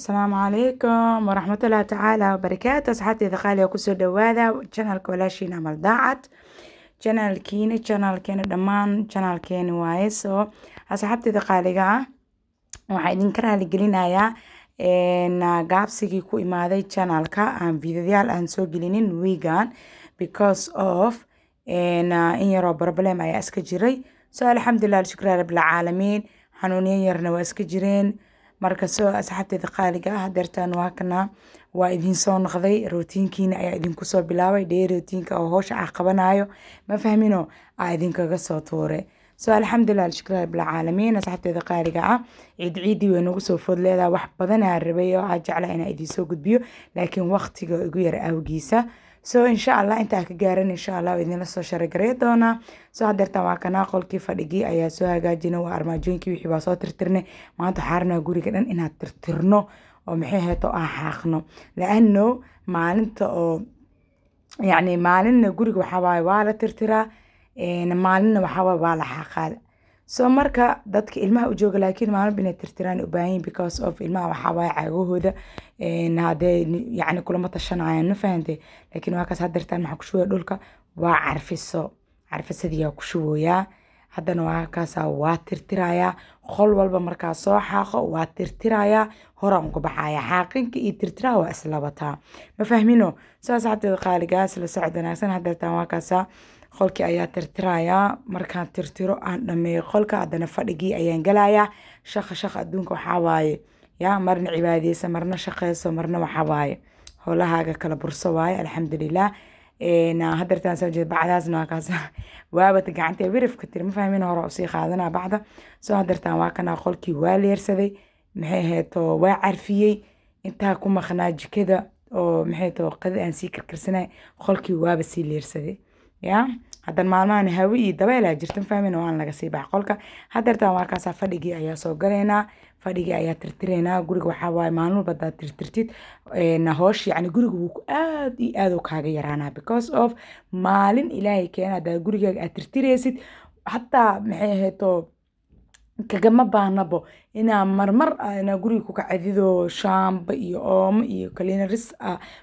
السلام عليكم ورحمة الله تعالى وبركاته. أصحابتي ذقالي وكسو دواذا channel كولاشين عمل ضاعت channel كيني دمان channel كيني وايسو أصحابتي ذقالي waxaa ka raali gelinayaa gaabsigii ku imaaday channelka aan videoyaal aan soo gelinin weegan because of in yaroo problem ayaa iska jiray so alxamdulilah shukran rabbil caalamiin xanuuniyan yarna waa iska jireen marka soo asxaabteeda qaaliga ah hadeertaan waa kana waa idin soo noqday routiinkiina ayaa idinku soo bilaabay dhee routiinka oo hawsha ah qabanayo ma fahmino aa idinkaga soo tuure so alxamdulilah shukran rabbil caalamiin asxaabteeda qaaliga ah ciidii way nagu soo food leedahay wax badan aan rabay oo aan jeclaa inaan idin soo gudbiyo laakiin waqtiga igu yar awgiisa so insha Allah inta ka gaaran insha Allah idin la soo sharagaray doona so hadeertan waa kana qolkii fadhigii ayaa soo hagaajinay waa armaajooyinkii wixii baa soo tirtirnay maanta xaarna guriga dhan inaad tirtirno oo maxay heeto aan xaaqno laano maalinta oo yani maalinna guriga waxa waa la tirtiraa maalinna waxa waa la xaqaal so marka dadka ilmaha u jooga laakiin maalin inay tirtiraan u baahan because of ilmaha waxa waa caagahooda hadee yani kulama tashanayaan ma fahantay laakiin waa kaas hadeertaan maxaa ku shubaya dhulka waa carfisadii ku shubooyaa haddana waa kaasa waa tirtirayaa qol walba markaa soo xaaqo waa tirtirayaa horaan uga baxaya xaaqinka iyo tirtiraa waa isla wataa ma fahmino saas hadeed qaaligaas la socod wanaagsan hadeertaan waa kaasa qolkii ayaa tirtirayaa markaan tirtiro aan dhameeyo qolka haddana fadhigii ayaan galayaa shaqa adduunka waxaa waaye yaa marna cibaadeysa marna shaqeyso marna waxaa waaye howlahaaga kala burso waaye alxamdulilah hadeertaan soo jeed bacdaasna waa kaas waabata gacantee wirifka tiri ma fahmin hore usii qaadanaa bacda soo hadeertaan waa kana qolkii waa leersaday maxay heeto waa carfiyey intaa ku maqnaa jikada oo maxay to qada aan sii karkarsanay qolkii waaba sii leersaday ya hadan maalmahan hawi iyo dabeelaa jirta fahmina waan laga sii bax qolka hadeertaan waa kaasa fadhigii ayaa soo galeynaa fadhigii ayaa tirtireynaa guriga waxaa waaye maalin walba hadaad tirtirtid hoosh yani guriga wuu aad iyo aad u kaaga yaraanaa because of maalin ilaahay keena hadaad gurigaaga aad tirtireysid hataa maxay aheeto kagama baahnabo inaa marmar inaa guriga ku kacadido shaamba iyo oomo iyo cleanaris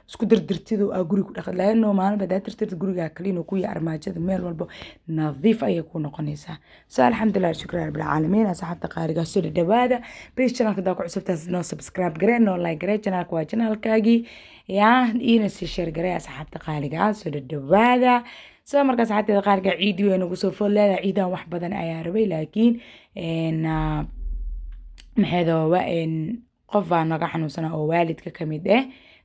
isku dirdirtido guriga ku dhaqad laano maalin baad tirtirtid guriga clean ku yahay armaajada meel walba nadiif ay ku noqonaysaa so alxamdulilah shukran rabbil caalamiin asxaabta qaaliga soo dhawaada please channelka daa ku cusubtaas no subscribe garee no like garee channelka waa channelkaagii yaa ina si share garee asxaabta qaaliga soo dhawaada so markaas xataa qaarka ciid weyn ugu soo fool leedahay ciidan wax badan ayaa rabay laakiin maxaydo waa qof baa naga xanuunsan oo waalidka kamid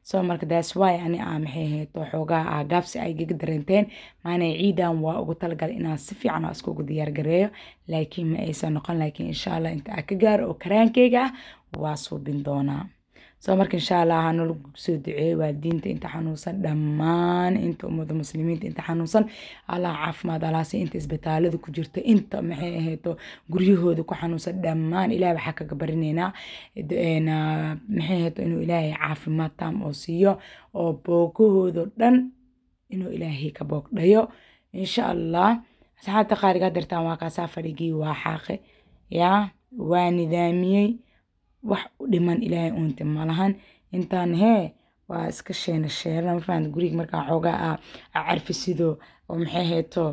so marka that's why ani maxay heeto xoogaa gaabsi ay gaga dareenteen maana ciidan waa ugu talagal inaan si fiican oo isku diyaar gareeyo laakiin ma aysan noqon laakiin insha Allah inta ka gaaro oo karaankeyga waa suubin doonaa so marka insha Allah hanul soo duceey waalidiinta inta xanuunsan dhammaan inta ummada muslimiinta inta xanuunsan Allah caafimaad alaasi inta isbitaalada ku jirta inta maxay aheeto guryahooda ku xanuunsan dhammaan Ilaahay waxa kaga barineena maxay aheeto inuu Ilaahay caafimaad taam oo siiyo oo boogahooda dhan inuu Ilaahay ka boogdhayo insha Allah saxaabta qaariga dartaan waa ka safarigii waa xaaqe yaa waa nidaamiyay wax u dhiman Ilaahay uunta malahan intaan waa iska sheena ma fahanta guriga markaa xoogaa carfisido oo maxay heeto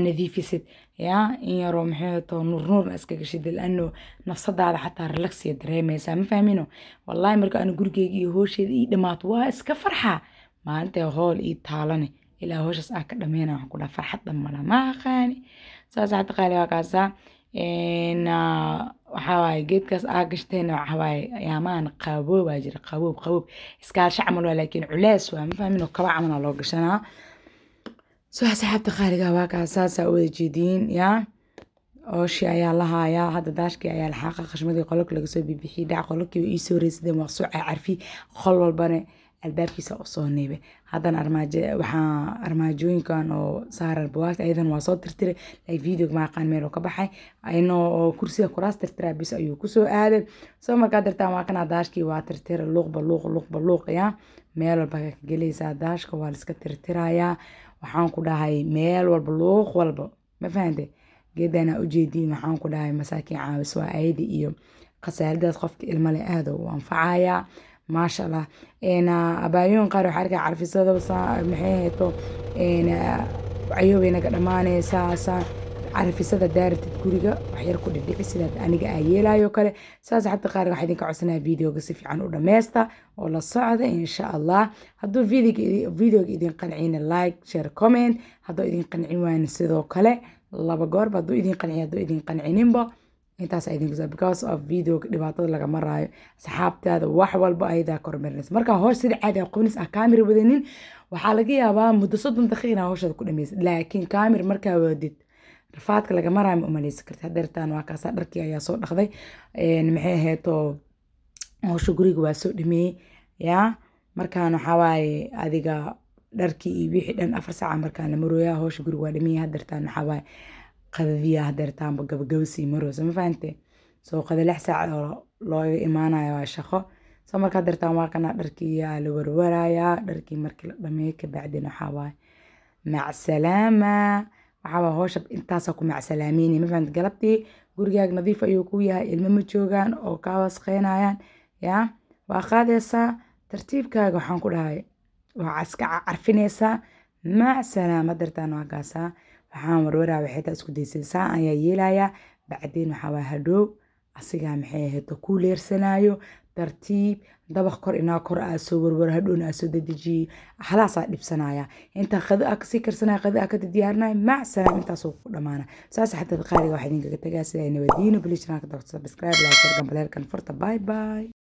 nadiifisid yaa in yaroo maxay heeto nuur iska gashid laano nafsadaada xataa relax iyo dareemaysaa ma fahmino wallahi marka aan gurigeyga iyo hoosheeda ii dhamaato waa iska farxa maalinta hool ii taalane ilaa hooshaas ka dhameena wax ku dhaa farxad dhamala ma aqaani saas xataa qaali waa kaasa waxaa waaye geedkaas gashteen waxaa waaye yaamaan qaboob aa jira qaboob iskaalsha camal waa laakiin culeys waa ma fahmin kaba camal loo gashanaa soo asxaabta qaaliga waa kaas saasa wada jeediin yaa ooshi ayaa la haayaa hadda daashkii ayaa la xaaqa qashmadii qolka laga soo bibixiyay dhac qolkii ii soo reesideen waa soo carfi qol walbana albaabkiisa u soo neebe haddana armaajooyinkan oo saaran buwaagta ayadan waa soo tirtiray like video ma aqaan meel oo ka baxay ayno kursiga kuraas tirtiraa bis ayuu ku soo aaday soo markaa dartaan waa kana daashkii waa tirtiray luuq yaa meel walba ka gelaysaa daashka waa la iska tirtirayaa waxaan ku dhahay meel walba luuq walba ma fahantay geedana u jeediin waxaan ku dhahay masaakiin caawis waa aydi iyo qasaaladaas qofka ilmo leh aad u anfacaya maasha allah abaayoon qaar waxaa arkay carfisada maxay hayto cayoobay naga dhamaanaysaa carfisada daaratid guriga waxyar ku dhidhici sidaad aniga aa yeelayo kale saas xabta qaar waxaa idinka codsanaya videoga si fiican u dhameysta oo la socda insha allah hadduu videoga idin qancina like share comment hadduu idin qancin waayna sidoo kale 2 goorba hadduu idin qanciyo hadduu idin qancininba intaas idin kusaa because of videoga dhibaatada laga maraayo asxaabtaada wax walba ayadaa kormeerinaysa marka hoosh sida caadi ah qownis ah kaamir wadanin waxaa laga yaabaa muddo 30 daqiiqo hooshada ku dhameysid laakiin kaamir markaa wadid rafaadka laga maraayo ma umaleysi kartid hadeertaan waa kaasaa dharkii ayaa soo dhaqday maxay ahayd hoosha guriga waa soo dhameeyey yaa markaan waxaa waaye adiga dharkii iyo wixii dhan 4 saac markaan la marooyaa hoosha guriga waa dhameeyey hadeertaan waxaa waaye qadadiya hadeertaanba gabagabasii maroosa ma fahante soo qada 6 saac oo looga imaanayo waa shaqo soo markaa hadeertaan waa kana dharkii yaa la warwarayaa dharkii markii la dhameeyey kabacdin waxaa waaye mac salaama waxaa hoosha intaas ku macsalaameyni ma fahant galabtii gurigaaga nadiif ayuu ku yahay ilmo ma joogaan oo kaa wasqeynayaan yaa waa qaadaysaa tartiibkaaga waxaan ku dhahay waa iska carfinaysaa macsalaama dartaan waa kaasaa waxaan warwaraa waxay taa isku daysaysaa ayaa yeelayaa bacdeen waxaa waa hadhow asigaa maxay ahayd ku leersanayo tartiib dabaq kor inaa kor aa soo warwar hadhowna aa soo dadejiyey halaasaa dhibsanaya intaa qada aa kasii karsanaya qada aa ka diyaarinaya mac salaam intaasoo ku dhamaana saas xataa qaaliga waxaa idinkaga tagaa sidaa nabadiino bilishanaaka dabta subscribe like share gambaleelkan furta bye bye